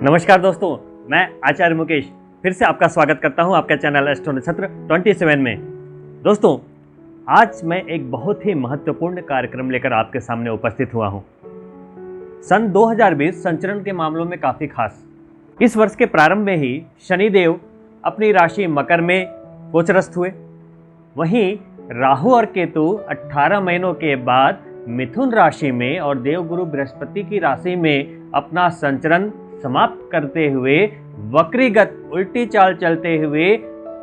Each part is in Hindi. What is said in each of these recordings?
नमस्कार दोस्तों, मैं आचार्य मुकेश फिर से आपका स्वागत करता हूं आपके चैनल एस्ट्रो नक्षत्र 27 में। दोस्तों, आज मैं एक बहुत ही महत्वपूर्ण कार्यक्रम लेकर आपके सामने उपस्थित हुआ हूं। सन 2020 संचरण के मामलों में काफ़ी खास। इस वर्ष के प्रारंभ में ही शनिदेव अपनी राशि मकर में गोचरस्थ हुए। वहीं राहु और केतु 18 महीनों के बाद मिथुन राशि में और देवगुरु बृहस्पति की राशि में अपना संचरण समाप्त करते हुए वक्रीगत उल्टी चाल चलते हुए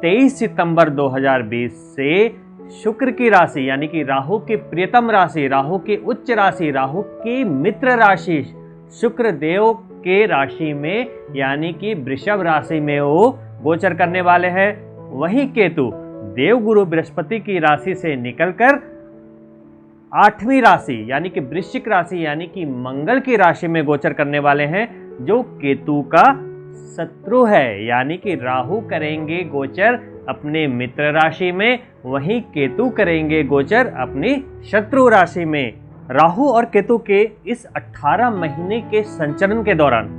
23 सितंबर 2020 से शुक्र की राशि यानी कि राहु की प्रियतम राशि, राहु की उच्च राशि, राहु की मित्र राशि शुक्र देव के राशि में यानी कि वृषभ राशि में वो गोचर करने वाले हैं। वहीं केतु देवगुरु बृहस्पति की राशि से निकलकर 8वीं राशि यानी कि वृश्चिक राशि यानी कि मंगल की राशि में गोचर करने वाले हैं, जो केतु का शत्रु है। यानी कि राहु करेंगे गोचर अपने मित्र राशि में, वहीं केतु करेंगे गोचर अपनी शत्रु राशि में। राहु और केतु के इस 18 महीने के संचरण के दौरान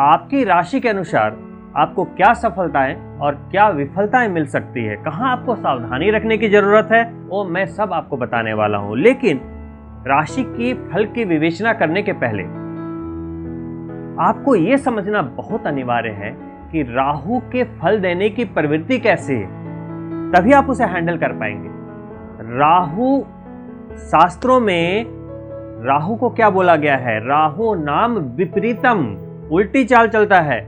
आपकी राशि के अनुसार आपको क्या सफलताएं और क्या विफलताएं मिल सकती है, कहां आपको सावधानी रखने की जरूरत है, वो मैं सब आपको बताने वाला हूं। लेकिन राशि की फल की विवेचना करने के पहले आपको यह समझना बहुत अनिवार्य है कि राहु के फल देने की प्रवृत्ति कैसे है, तभी आप उसे हैंडल कर पाएंगे। राहु शास्त्रों में राहु को क्या बोला गया है? राहु नाम विपरीतम, उल्टी चाल चलता है।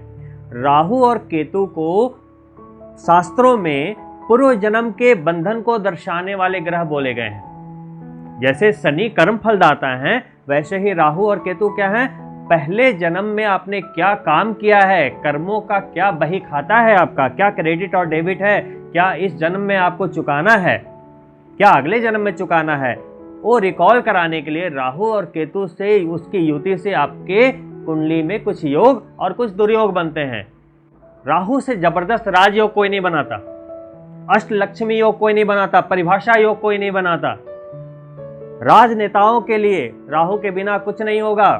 राहु और केतु को शास्त्रों में पूर्व जन्म के बंधन को दर्शाने वाले ग्रह बोले गए हैं। जैसे शनि कर्म फलदाता है, वैसे ही राहु और केतु क्या है? पहले जन्म में आपने क्या काम किया है, कर्मों का क्या बही खाता है, आपका क्या क्रेडिट और डेबिट है, क्या इस जन्म में आपको चुकाना है, क्या अगले जन्म में चुकाना है, वो रिकॉल कराने के लिए राहु और केतु से उसकी युति से आपके कुंडली में कुछ योग और कुछ दुर्योग बनते हैं। राहु से जबरदस्त राजयोग कोई नहीं बनाता, अष्टलक्ष्मी योग कोई नहीं बनाता, परिभाषा योग कोई नहीं बनाता। राजनेताओं के लिए राहु के बिना कुछ नहीं होगा।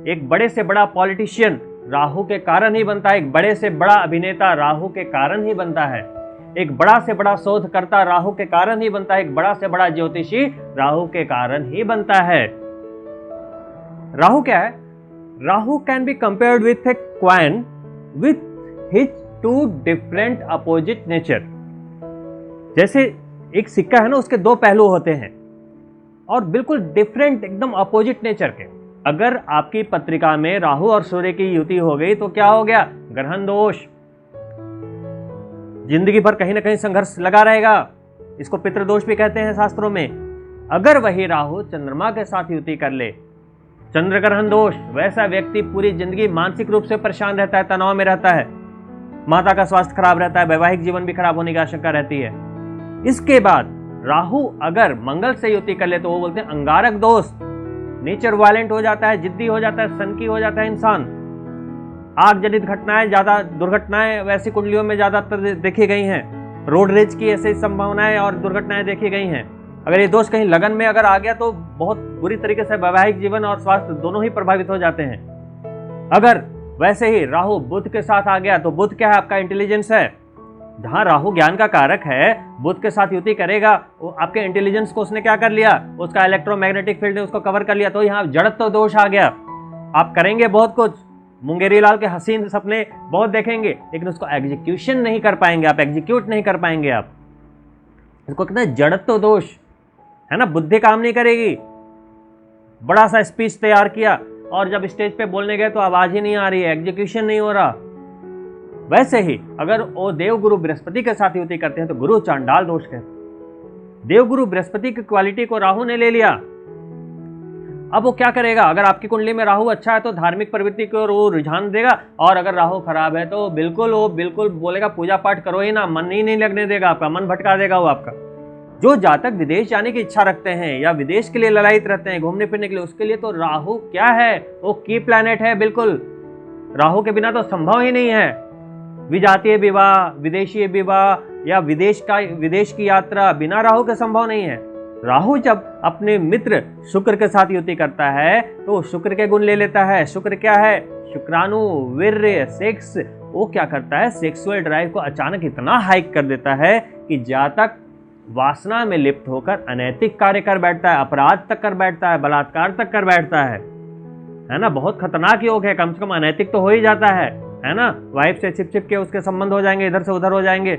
एक बड़े से बड़ा पॉलिटिशियन राहु के कारण ही बनता है, एक बड़े से बड़ा अभिनेता राहु के कारण ही बनता है, एक बड़ा से बड़ा शोधकर्ता राहु के कारण ही बनता है, एक बड़ा से बड़ा ज्योतिषी राहु के कारण ही बनता है। राहु क्या है? Rahu can be compared with a coin with his two different opposite nature. जैसे एक सिक्का है ना, उसके दो पहलू होते हैं और बिल्कुल डिफरेंट, एकदम अपोजिट नेचर के। अगर आपकी पत्रिका में राहु और सूर्य की युति हो गई तो क्या हो गया? ग्रहण दोष, जिंदगी भर कहीं ना कहीं संघर्ष लगा रहेगा। इसको पितृदोष भी कहते हैं शास्त्रों में। अगर वही राहु चंद्रमा के साथ युति कर ले, चंद्र ग्रहण दोष, वैसा व्यक्ति पूरी जिंदगी मानसिक रूप से परेशान रहता है, तनाव में रहता है, माता का स्वास्थ्य खराब रहता है, वैवाहिक जीवन भी खराब होने की आशंका रहती है। इसके बाद राहु अगर मंगल से युति कर ले तो वो बोलते हैं अंगारक दोष, नेचर वायलेंट हो जाता है, जिद्दी हो जाता है, सनकी हो जाता है इंसान। आग जनित घटनाएं, ज्यादा दुर्घटनाएं वैसी कुंडलियों में ज्यादातर देखी गई हैं। रोड रेज की ऐसी संभावनाएं और दुर्घटनाएं देखी गई हैं। अगर ये दोष कहीं लगन में अगर आ गया तो बहुत बुरी तरीके से वैवाहिक जीवन और स्वास्थ्य दोनों ही प्रभावित हो जाते हैं। अगर वैसे ही राहु बुध के साथ आ गया तो बुध क्या है? आपका इंटेलिजेंस है। जहां राहु ज्ञान का कारक है, बुध के साथ युति करेगा, वो आपके इंटेलिजेंस को उसने क्या कर लिया? उसका इलेक्ट्रोमैग्नेटिक फील्ड ने उसको कवर कर लिया, तो यहाँ जड़त्व दोष आ गया। आप करेंगे बहुत कुछ, मुंगेरी लाल के हसीन सपने बहुत देखेंगे, लेकिन उसको एग्जीक्यूशन नहीं कर पाएंगे आप, एग्जीक्यूट नहीं कर पाएंगे आप। इसको कहते हैं जड़त्व दोष, है ना। बुद्धि काम नहीं करेगी। बड़ा सा स्पीच तैयार किया और जब स्टेज पे बोलने गए तो आवाज ही नहीं आ रही है, एग्जीक्यूशन नहीं हो रहा। वैसे ही अगर वो देवगुरु बृहस्पति के साथ युति करते हैं तो गुरु चांडाल दोष कहते। देवगुरु बृहस्पति की क्वालिटी को राहु ने ले लिया। अब वो क्या करेगा? अगर आपकी कुंडली में राहु अच्छा है तो धार्मिक प्रवृत्ति की ओर वो रुझान देगा, और अगर राहु खराब है तो बिल्कुल बोलेगा पूजा पाठ करो ही ना, मन ही नहीं लगने देगा, आपका मन भटका देगा वो आपका। जो जातक विदेश जाने की इच्छा रखते हैं या विदेश के लिए ललायित रहते हैं, घूमने फिरने के लिए, उसके लिए तो राहु क्या है? वो की प्लैनेट है। बिल्कुल राहु के बिना तो संभव ही नहीं है। विजातीय विवाह, विदेशी विवाह या विदेश की यात्रा बिना राहु के संभव नहीं है। राहु जब अपने मित्र शुक्र के साथ युति करता है तो शुक्र के गुण ले लेता है। शुक्र क्या है? शुक्राणु, वीर्य, सेक्स। वो क्या करता है? सेक्सुअल ड्राइव को अचानक इतना हाइक कर देता है कि जातक वासना में लिप्त होकर अनैतिक कार्य कर बैठता है, अपराध तक कर बैठता है, बलात्कार तक कर बैठता है ना। बहुत खतरनाक योग है। कम से कम अनैतिक तो हो ही जाता है ना। वाइफ से छिप छिप के उसके संबंध हो जाएंगे, इधर से उधर हो जाएंगे,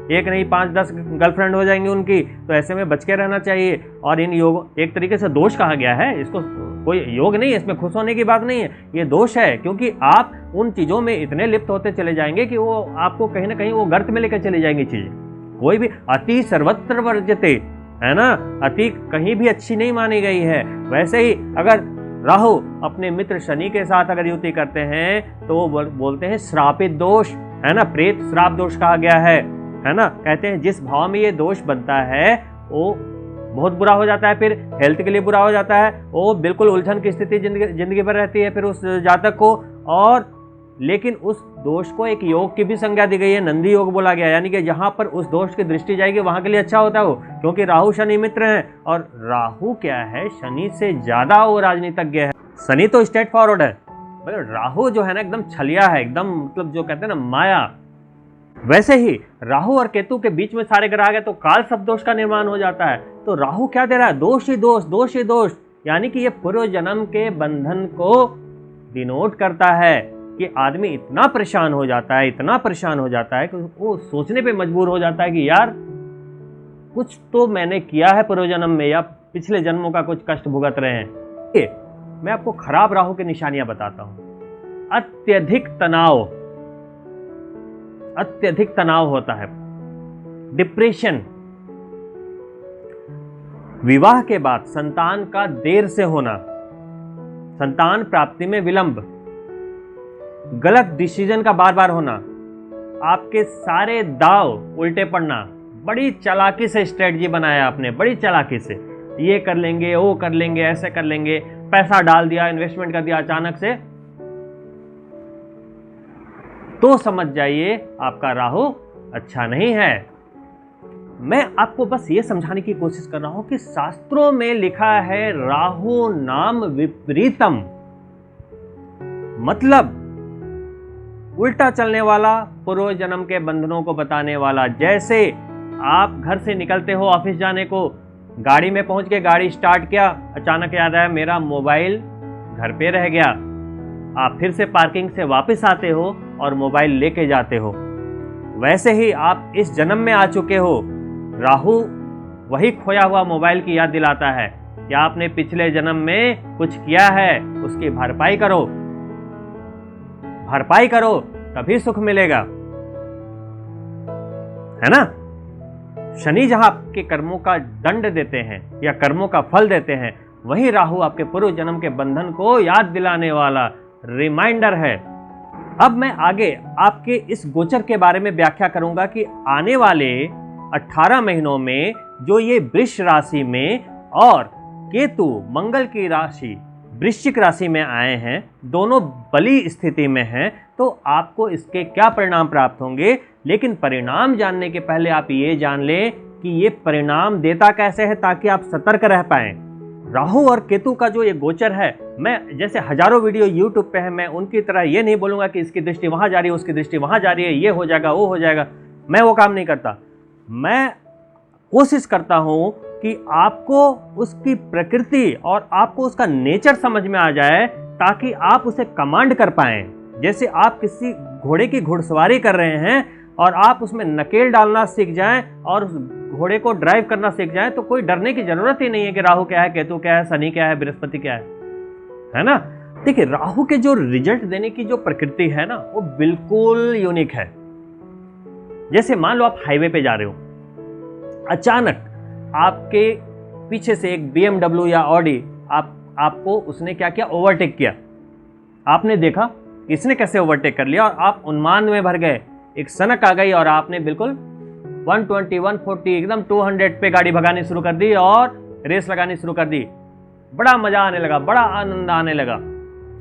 एक नहीं 5-10 गर्लफ्रेंड हो जाएंगी उनकी। तो ऐसे में बच के रहना चाहिए। और इन योग एक तरीके से दोष कहा गया है इसको, कोई योग नहीं है, इसमें खुश होने की बात नहीं है, ये दोष है। क्योंकि आप उन चीजों में इतने लिप्त होते चले जाएंगे कि वो आपको कहीं ना कहीं वो गर्त में लेकर चली जाएंगी चीजें। कोई भी अति सर्वत्र वर्जते, है ना। अति कहीं भी अच्छी नहीं मानी गई है। वैसे ही अगर राहु अपने मित्र शनि के साथ अगर युति करते हैं तो वो बोलते हैं श्रापित दोष, है ना। प्रेत श्राप दोष कहा गया है ना। कहते हैं जिस भाव में ये दोष बनता है वो बहुत बुरा हो जाता है, फिर हेल्थ के लिए बुरा हो जाता है, वो बिल्कुल उलझन की स्थिति जिंदगी भर रहती है फिर उस जातक को। और लेकिन उस दोष को एक योग की भी संज्ञा दी गई है, नंदी योग बोला गया। यानी कि जहां पर उस दोष की दृष्टि जाएगी वहां के लिए अच्छा होता है वो, क्योंकि राहु शनि मित्र हैं। और राहु क्या है? शनि से ज्यादा वो राजनीतिज्ञ है। शनि तो स्ट्रेट फॉरवर्ड है, राहु जो है ना एकदम छलिया है, एकदम मतलब जो कहते हैं ना माया। वैसे ही राहु और केतु के बीच में सारे ग्रह आ गए तो काल सब दोष का निर्माण हो जाता है। तो राहु क्या दे रहा है? दोष ही दोष, दोष ही दोष। यानी कि ये पूर्व जन्म के बंधन को डिनोट करता है कि आदमी इतना परेशान हो जाता है, इतना परेशान हो जाता है कि वो सोचने पे मजबूर हो जाता है कि यार कुछ तो मैंने किया है पूर्व जन्म में, या पिछले जन्मों का कुछ कष्ट भुगत रहे हैं। मैं आपको खराब राहु की निशानियां बताता हूं। अत्यधिक तनाव होता है, डिप्रेशन, विवाह के बाद संतान का देर से होना, संतान प्राप्ति में विलंब, गलत डिसीजन का बार बार होना, आपके सारे दाव उल्टे पड़ना। बड़ी चालाकी से स्ट्रेटजी बनाया आपने, बड़ी चालाकी से, ये कर लेंगे, वो कर लेंगे, ऐसे कर लेंगे, पैसा डाल दिया, इन्वेस्टमेंट कर दिया अचानक से, तो समझ जाइए आपका राहु अच्छा नहीं है। मैं आपको बस ये समझाने की कोशिश कर रहा हूं कि शास्त्रों में लिखा है राहु नाम विपरीतम, मतलब उल्टा चलने वाला, पूर्व जन्म के बंधनों को बताने वाला। जैसे आप घर से निकलते हो ऑफिस जाने को, गाड़ी में पहुंच के गाड़ी स्टार्ट किया, अचानक याद आया मेरा मोबाइल घर पे रह गया। आप फिर से पार्किंग से वापस आते हो और मोबाइल लेके जाते हो। वैसे ही आप इस जन्म में आ चुके हो, राहु वही खोया हुआ मोबाइल की याद दिलाता है कि आपने पिछले जन्म में कुछ किया है, उसकी भरपाई करो, भरपाई करो, तभी सुख मिलेगा, है ना। शनि जहां आपके कर्मों का दंड देते हैं या कर्मों का फल देते हैं, वही राहु आपके पूर्व जन्म के बंधन को याद दिलाने वाला रिमाइंडर है। अब मैं आगे आपके इस गोचर के बारे में व्याख्या करूंगा कि आने वाले 18 महीनों में जो ये वृष राशि में और केतु मंगल की राशि वृश्चिक राशि में आए हैं, दोनों बली स्थिति में हैं, तो आपको इसके क्या परिणाम प्राप्त होंगे। लेकिन परिणाम जानने के पहले आप ये जान लें कि ये परिणाम देता कैसे है, ताकि आप सतर्क रह पाएं। राहु और केतु का जो ये गोचर है, मैं जैसे हजारों वीडियो YouTube पे है, मैं उनकी तरह ये नहीं बोलूंगा कि इसकी दृष्टि वहां जा रही है, उसकी दृष्टि वहां जा रही है, ये हो जाएगा, वो हो जाएगा। मैं वो काम नहीं करता। मैं कोशिश करता हूं कि आपको उसकी प्रकृति और आपको उसका नेचर समझ में आ जाए, ताकि आप उसे कमांड कर पाएं। जैसे आप किसी घोड़े की घुड़सवारी कर रहे हैं और आप उसमें नकेल डालना सीख जाएं और उस घोड़े को ड्राइव करना सीख जाएं, तो कोई डरने की जरूरत ही नहीं है कि राहु क्या है, केतु क्या है, शनि क्या है, बृहस्पति क्या है ना। देखिए, राहु के जो रिजल्ट देने की जो प्रकृति है ना, वो बिल्कुल यूनिक है। जैसे मान लो आप हाईवे पे जा रहे हो, अचानक आपके पीछे से एक BMW या ऑडी आपको उसने क्या किया, ओवरटेक किया। आपने देखा इसने कैसे ओवरटेक कर लिया और आप उन्माद में भर गए, एक सनक आ गई और आपने बिल्कुल 120, 140, एकदम 200 पे गाड़ी भगानी शुरू कर दी और रेस लगानी शुरू कर दी। बड़ा मजा आने लगा, बड़ा आनंद आने लगा।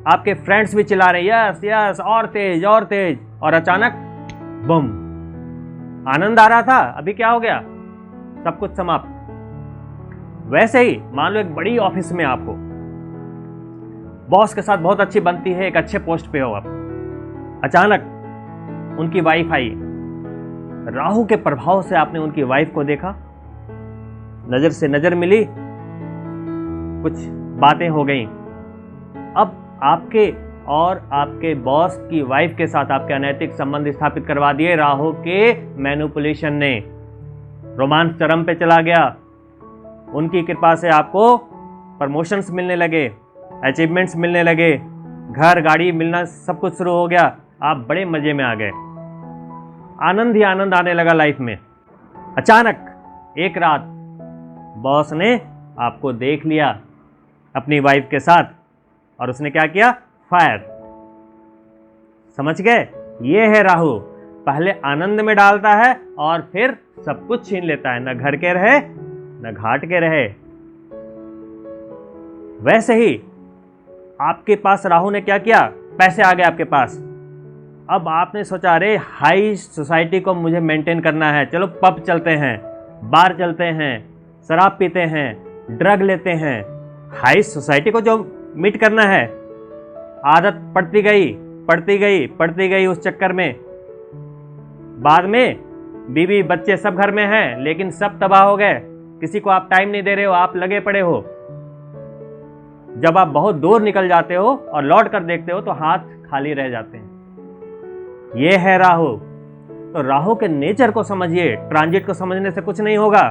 आपके फ्रेंड्स भी चिल्ला रहे यस यस, और तेज और तेज, और अचानक बम। आनंद आ रहा था, अभी क्या हो गया, सब कुछ समाप्त। वैसे ही मान लो एक बड़ी ऑफिस में आप हो, बॉस के साथ बहुत अच्छी बनती है, एक अच्छे पोस्ट पे हो आप, अचानक उनकी वाइफ आई, राहु के प्रभाव से आपने उनकी वाइफ को देखा, नजर से नजर मिली, कुछ बातें हो गई, अब आपके और आपके बॉस की वाइफ के साथ आपके अनैतिक संबंध स्थापित करवा दिए राहु के मैनिपुलेशन ने। रोमांस चरम पे चला गया, उनकी कृपा से आपको प्रमोशंस मिलने लगे, अचीवमेंट्स मिलने लगे, घर गाड़ी मिलना सब कुछ शुरू हो गया, आप बड़े मजे में आ गए, आनंद ही आनंद आने लगा लाइफ में। अचानक एक रात बॉस ने आपको देख लिया अपनी वाइफ के साथ और उसने क्या किया, फायर। समझ गए, ये है राहु, पहले आनंद में डालता है और फिर सब कुछ छीन लेता है, न घर के रहे न घाट के रहे। वैसे ही आपके पास राहु ने क्या किया, पैसे आ गए आपके पास, अब आपने सोचा अरे हाई सोसाइटी को मुझे मेंटेन करना है, चलो पब चलते हैं, बार चलते हैं, शराब पीते हैं, ड्रग लेते हैं, हाई सोसाइटी को जो मीट करना है। आदत पड़ती गई उस चक्कर में, बाद में बीवी बच्चे सब घर में हैं लेकिन सब तबाह हो गए, किसी को आप टाइम नहीं दे रहे हो, आप लगे पड़े हो। जब आप बहुत दूर निकल जाते हो और लौट कर देखते हो तो हाथ खाली रह जाते हैं। यह है राहु। तो राहु के नेचर को समझिए, ट्रांजिट को समझने से कुछ नहीं होगा।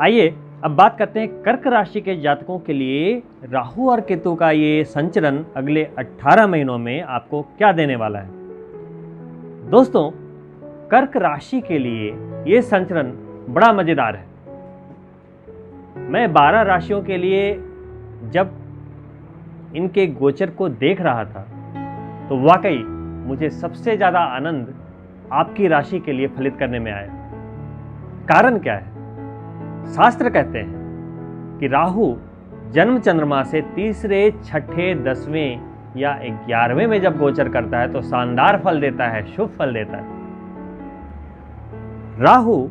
आइए अब बात करते हैं कर्क राशि के जातकों के लिए राहु और केतु का ये संचरण अगले 18 महीनों में आपको क्या देने वाला है। दोस्तों, कर्क राशि के लिए ये संचरण बड़ा मजेदार है। मैं 12 राशियों के लिए जब इनके गोचर को देख रहा था तो वाकई मुझे सबसे ज्यादा आनंद आपकी राशि के लिए फलित करने में आया। कारण क्या है? शास्त्र कहते हैं कि राहु जन्म चंद्रमा से तीसरे, छठे, 10वें या 11वें में जब गोचर करता है तो शानदार फल देता है, शुभ फल देता है। राहु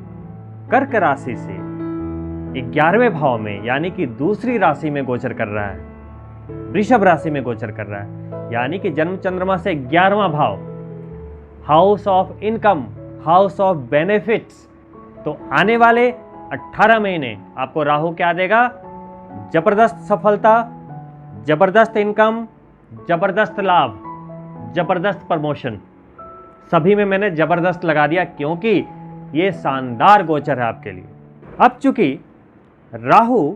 कर्क राशि से 11वें भाव में यानी कि दूसरी राशि में गोचर कर रहा है, वृषभ राशि में गोचर कर रहा है, यानी कि जन्म चंद्रमा से 11वां भाव, house of income, house of benefits. तो आने वाले 18 महीने आपको राहु क्या देगा? जबरदस्त सफलता, जबरदस्त इनकम, जबरदस्त लाभ, जबरदस्त प्रमोशन। सभी में मैंने जबरदस्त लगा दिया क्योंकि ये शानदार गोचर है आपके लिए। अब चूंकि राहु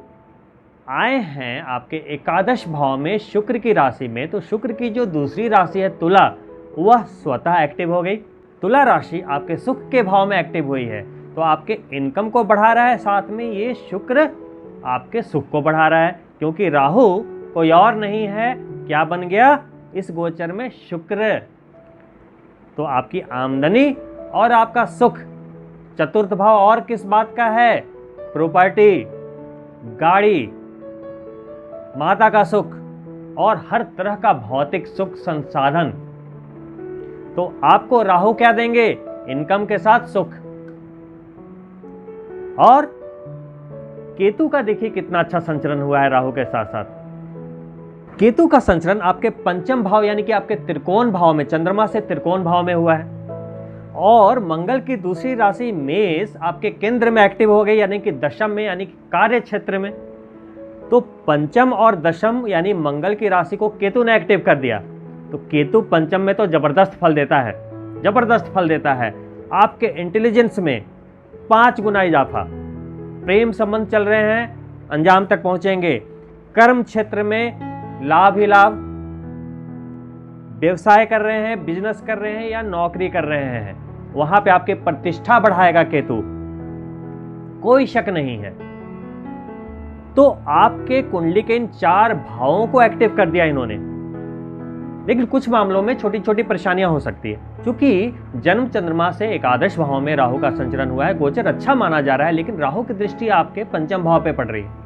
आए हैं आपके एकादश भाव में शुक्र की राशि में, तो शुक्र की जो दूसरी राशि है तुला, वह स्वतः एक्टिव हो गई। तुला राशि आपके सुख के भाव में एक्टिव हुई है, तो आपके इनकम को बढ़ा रहा है, साथ में ये शुक्र आपके सुख को बढ़ा रहा है, क्योंकि राहु कोई और नहीं है, क्या बन गया इस गोचर में? शुक्र। तो आपकी आमदनी और आपका सुख, चतुर्थ भाव और किस बात का है? प्रॉपर्टी, गाड़ी, माता का सुख और हर तरह का भौतिक सुख संसाधन। तो आपको राहु क्या देंगे? इनकम के साथ सुख। और केतु का देखिए कितना अच्छा संचरण हुआ है राहु के साथ साथ। केतु का संचरण आपके पंचम भाव यानी कि आपके त्रिकोण भाव में, चंद्रमा से त्रिकोण भाव में हुआ है, और मंगल की दूसरी राशि मेष आपके केंद्र में एक्टिव हो गई, यानी कि दशम में, यानी कि कार्य क्षेत्र में। तो पंचम और दशम यानी मंगल की राशि को केतु ने एक्टिव कर दिया, तो केतु पंचम में तो जबरदस्त फल देता है, जबरदस्त फल देता है। आपके इंटेलिजेंस में 5 गुना इजाफा, प्रेम संबंध चल रहे हैं, अंजाम तक पहुंचेंगे, कर्म क्षेत्र में लाभ ही लाभ, व्यवसाय कर रहे हैं, बिजनेस कर रहे हैं या नौकरी कर रहे हैं, वहां पे आपके प्रतिष्ठा बढ़ाएगा केतु, कोई शक नहीं है। तो आपके कुंडली के इन 4 भावों को एक्टिव कर दिया इन्होंने। लेकिन कुछ मामलों में छोटी छोटी परेशानियां हो सकती है, क्योंकि जन्म चंद्रमा से एकादश भाव में राहु का संचरण हुआ है, गोचर अच्छा माना जा रहा है, लेकिन राहु की दृष्टि आपके पंचम भाव पे पड़ रही है।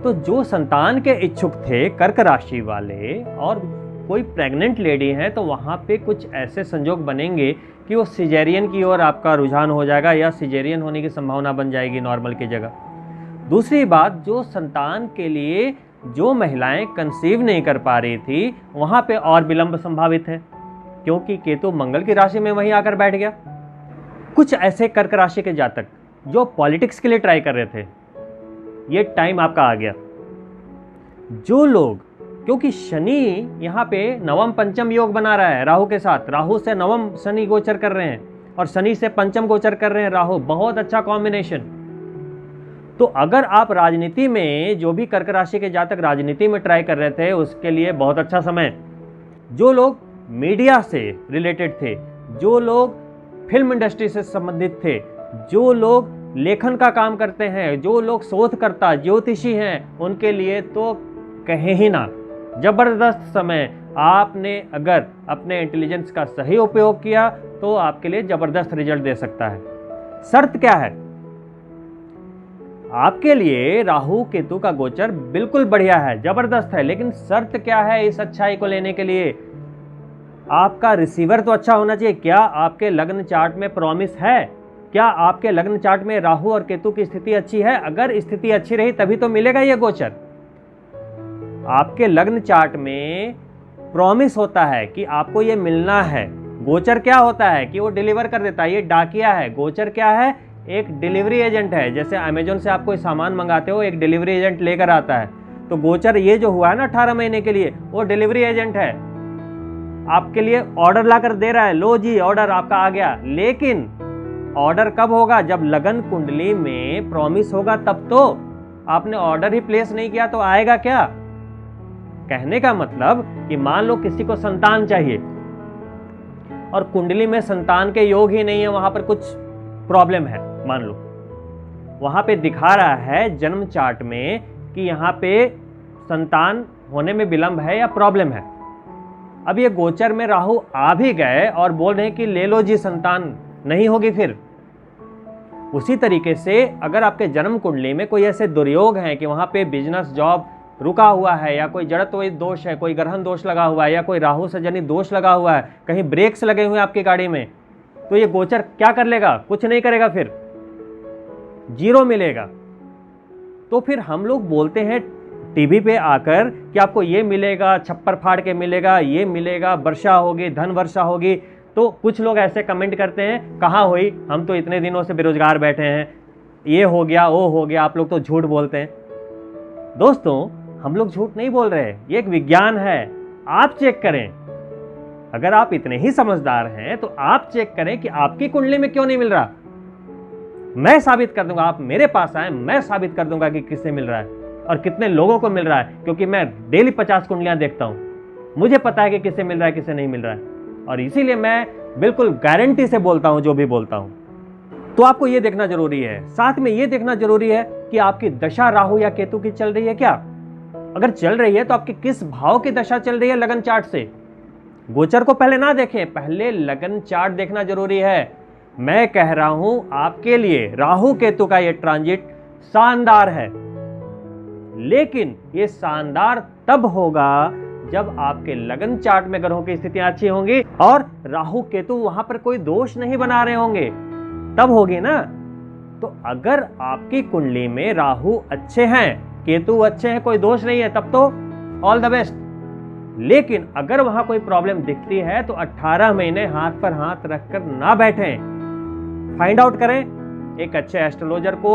तो जो संतान के इच्छुक थे कर्क राशि वाले और कोई प्रेग्नेंट लेडी है, तो वहाँ पे कुछ ऐसे संजोग बनेंगे कि वो सिजेरियन की ओर आपका रुझान हो जाएगा या सिजेरियन होने की संभावना बन जाएगी नॉर्मल की जगह। दूसरी बात, जो संतान के लिए जो महिलाएं कंसीव नहीं कर पा रही थी, वहां पे और विलंब संभावित है, क्योंकि केतु मंगल की राशि में वहीं आकर बैठ गया। कुछ ऐसे कर्क राशि के जातक जो पॉलिटिक्स के लिए ट्राई कर रहे थे, ये टाइम आपका आ गया। जो लोग, क्योंकि शनि यहाँ पे नवम पंचम योग बना रहा है राहु के साथ, राहु से नवम शनि गोचर कर रहे हैं और शनि से पंचम गोचर कर रहे हैं राहु, बहुत अच्छा कॉम्बिनेशन। तो अगर आप राजनीति में, जो भी कर्क राशि के जातक राजनीति में ट्राई कर रहे थे, उसके लिए बहुत अच्छा समय। जो लोग मीडिया से रिलेटेड थे, जो लोग फिल्म इंडस्ट्री से संबंधित थे, जो लोग लेखन का काम करते हैं, जो लोग शोधकर्ता ज्योतिषी हैं, उनके लिए तो कहें ही ना, जबरदस्त समय। आपने अगर अपने इंटेलिजेंस का सही उपयोग किया तो आपके लिए जबरदस्त रिजल्ट दे सकता है। शर्त क्या है? आपके लिए राहु केतु का गोचर बिल्कुल बढ़िया है, जबरदस्त है, लेकिन शर्त क्या है इस अच्छाई को लेने के लिए? आपका रिसीवर तो अच्छा होना चाहिए। क्या आपके लग्न चार्ट में प्रॉमिस है? क्या आपके लग्न चार्ट में राहु और केतु की स्थिति अच्छी है? अगर स्थिति अच्छी रही तभी तो मिलेगा यह गोचर। आपके लग्न चार्ट में प्रॉमिस होता है कि आपको यह मिलना है। गोचर क्या होता है कि वो डिलीवर कर देता है, ये डाकिया है। गोचर क्या है? एक डिलीवरी एजेंट है। जैसे अमेजोन से आप कोई सामान मंगाते हो, एक डिलीवरी एजेंट लेकर आता है, तो गोचर ये जो हुआ है ना 18 महीने के लिए, वो डिलीवरी एजेंट है। आपके लिए ऑर्डर लाकर दे रहा है, लो जी ऑर्डर आपका आ गया। लेकिन ऑर्डर कब होगा? जब लगन कुंडली में प्रॉमिस होगा तब तो। आपने ऑर्डर ही प्लेस नहीं किया तो आएगा क्या? कहने का मतलब कि मान लो किसी को संतान चाहिए और कुंडली में संतान के योग ही नहीं है, वहां पर कुछ प्रॉब्लम है, मान लो वहां पे दिखा रहा है जन्म चार्ट में कि यहाँ पे संतान होने में विलंब है या प्रॉब्लम है। अब ये गोचर में राहु आ भी गए और बोल रहे हैं कि ले लो जी, संतान नहीं होगी फिर। उसी तरीके से अगर आपके जन्म कुंडली में कोई ऐसे दुर्योग हैं कि वहां पे बिजनेस जॉब रुका हुआ है, या कोई जड़त्व दोष है, कोई ग्रहण दोष लगा हुआ है, या कोई राहु से जनित दोष लगा हुआ है, कहीं ब्रेक्स लगे हुए हैं आपकी गाड़ी में, तो ये गोचर क्या कर लेगा? कुछ नहीं करेगा, फिर जीरो मिलेगा। तो फिर हम लोग बोलते हैं टीवी पे आकर कि आपको ये मिलेगा, छप्पर फाड़ के मिलेगा, ये मिलेगा, वर्षा होगी, धन वर्षा होगी। तो कुछ लोग ऐसे कमेंट करते हैं, कहाँ हुई, हम तो इतने दिनों से बेरोजगार बैठे हैं, ये हो गया, वो हो गया, आप लोग तो झूठ बोलते हैं। दोस्तों, हम लोग झूठ नहीं बोल रहे, ये एक विज्ञान है। आप चेक करें, अगर आप इतने ही समझदार हैं तो आप चेक करें कि आपकी कुंडली में क्यों नहीं मिल रहा। मैं साबित कर दूंगा, आप मेरे पास आए, मैं साबित कर दूंगा कि किससे मिल रहा है और कितने लोगों को मिल रहा है, क्योंकि मैं डेली 50 कुंडलियां देखता हूं। मुझे पता है कि किससे मिल रहा है, किससे नहीं मिल रहा है, और इसीलिए मैं बिल्कुल गारंटी से बोलता हूं जो भी बोलता हूं। तो आपको यह देखना जरूरी है, साथ में यह देखना जरूरी है कि आपकी दशा राहु या केतु की चल रही है क्या। अगर चल रही है तो आपकी किस भाव की दशा चल रही है लगन चार्ट से। गोचर को पहले ना देखें, पहले लगन चार्ट देखना जरूरी है। मैं कह रहा हूं आपके लिए राहु केतु का यह ट्रांजिट शानदार है, लेकिन यह शानदार तब होगा जब आपके लगन चार्ट में ग्रहों की स्थितियां अच्छी होंगी और राहु केतु वहां पर कोई दोष नहीं बना रहे होंगे, तब होगी ना। तो अगर आपकी कुंडली में राहु अच्छे हैं, केतु अच्छे हैं, कोई दोष नहीं है, तब तो ऑल द बेस्ट। लेकिन अगर वहां कोई प्रॉब्लम दिखती है तो 18 महीने हाथ पर हाथ रखकर ना बैठें, फाइंड आउट करें, एक अच्छे एस्ट्रोलॉजर को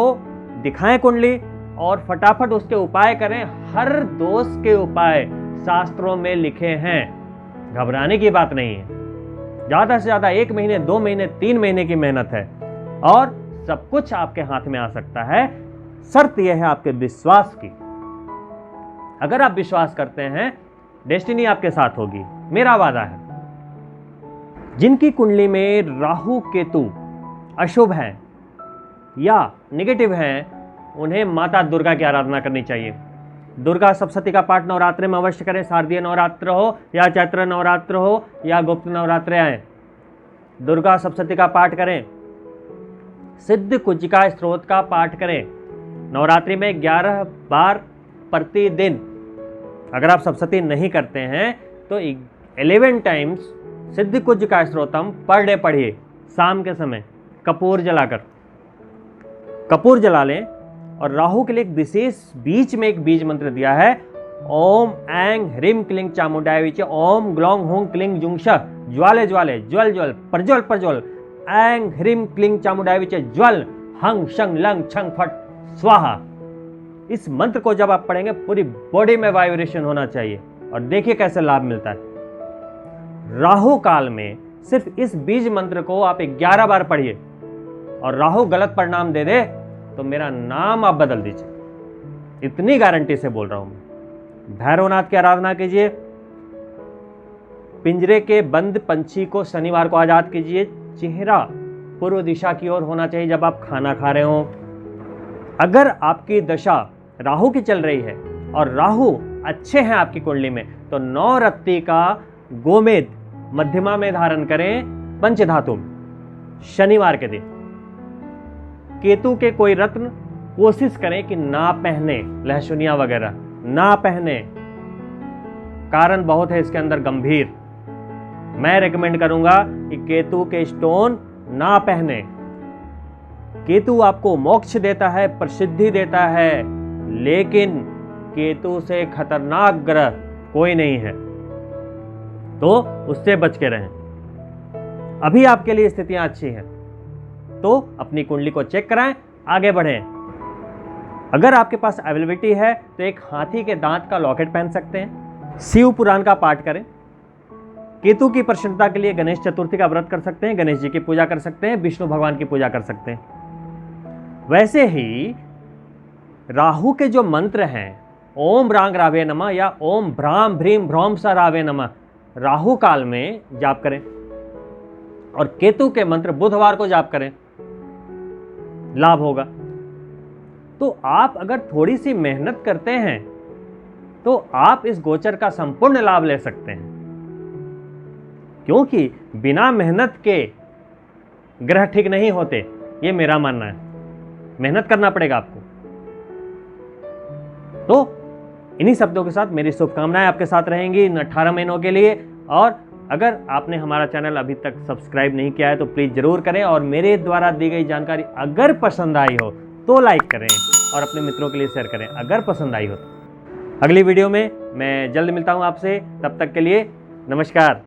दिखाएं कुंडली और फटाफट उसके उपाय करें। हर दोष के उपाय शास्त्रों में लिखे हैं, घबराने की बात नहीं है। ज्यादा से ज्यादा 1 महीने, 2 महीने, 3 महीने की मेहनत है और सब कुछ आपके हाथ में आ सकता है। शर्त यह है आपके विश्वास की। अगर आप विश्वास करते हैं, डेस्टिनी आपके साथ होगी, मेरा वादा है। जिनकी कुंडली में राहु केतु अशुभ हैं या नेगेटिव हैं, उन्हें माता दुर्गा की आराधना करनी चाहिए। दुर्गा सप्तशती का पाठ नवरात्रि में अवश्य करें, शारदीय नवरात्र हो या चैत्र नवरात्र हो या गुप्त नवरात्र आए, दुर्गा सप्तशती का पाठ करें। सिद्ध कुंजिका स्त्रोत का पाठ करें नवरात्रि में 11 बार प्रतिदिन। अगर आप सप्तशती नहीं करते हैं तो 11 टाइम्स सिद्ध कुंजिका स्त्रोतम पर डे पढ़िए, शाम के समय कपूर जलाकर। कपूर जला लें, और राहु के लिए एक विशेष बीच में एक बीज मंत्र दिया है, ओम ऐंग ह्रीम क्लिंग चामुंडाय विचे, ओम ग्लौंग होंग क्लिंग जुंगश ज्वाले ज्वाले ज्वल ज्वल प्रज्वल प्रज्वल, ऐंग ह्रीम क्लिंग चामुंडाय विचे ज्वल हंग शंग लंग छंग फट स्वाहा। इस मंत्र को जब आप पढ़ेंगे पूरी बॉडी में वाइब्रेशन होना चाहिए, और देखिए कैसे लाभ मिलता है। राहु काल में सिर्फ इस बीज मंत्र को आप 11 बार पढ़िए, और राहु गलत परिणाम दे दे तो मेरा नाम आप बदल दीजिए, इतनी गारंटी से बोल रहा हूं मैं। भैरवनाथ की आराधना कीजिए, पिंजरे के बंद पंछी को शनिवार को आजाद कीजिए, चेहरा पूर्व दिशा की ओर होना चाहिए जब आप खाना खा रहे हो। अगर आपकी दशा राहु की चल रही है और राहु अच्छे हैं आपकी कुंडली में, तो 9 रत्ती का गोमेद मध्यमा में धारण करें पंचधातु शनिवार के दिन। केतु के कोई रत्न कोशिश करें कि ना पहने, लहसुनिया वगैरह ना पहने, कारण बहुत है इसके अंदर गंभीर। मैं रेकमेंड करूंगा कि केतु के स्टोन ना पहने। केतु आपको मोक्ष देता है, प्रसिद्धि देता है, लेकिन केतु से खतरनाक ग्रह कोई नहीं है, तो उससे बच के रहें। अभी आपके लिए स्थितियां अच्छी हैं तो अपनी कुंडली को चेक कराएं, आगे बढ़ें। अगर आपके पास अवेलेबिलिटी है तो एक हाथी के दांत का लॉकेट पहन सकते हैं, शिव पुराण का पाठ करें। केतु की प्रसन्नता के लिए गणेश चतुर्थी का व्रत कर सकते हैं, गणेश जी की पूजा कर सकते हैं, विष्णु भगवान की पूजा कर सकते हैं। वैसे ही राहु के जो मंत्र हैं, ओम रांग रावे नमः या ओम भ्राम भ्रीम भ्रौम सा रावे नमः, राहु काल में जाप करें, और केतु के मंत्र बुधवार को जाप करें, लाभ होगा। तो आप अगर थोड़ी सी मेहनत करते हैं तो आप इस गोचर का संपूर्ण लाभ ले सकते हैं, क्योंकि बिना मेहनत के ग्रह ठीक नहीं होते, ये मेरा मानना है। मेहनत करना पड़ेगा आपको। तो इन्हीं शब्दों के साथ मेरी शुभकामनाएं आपके साथ रहेंगी इन 18 महीनों के लिए। और अगर आपने हमारा चैनल अभी तक सब्सक्राइब नहीं किया है तो प्लीज़ ज़रूर करें, और मेरे द्वारा दी गई जानकारी अगर पसंद आई हो तो लाइक करें और अपने मित्रों के लिए शेयर करें अगर पसंद आई हो तो। अगली वीडियो में मैं जल्द मिलता हूं आपसे, तब तक के लिए नमस्कार।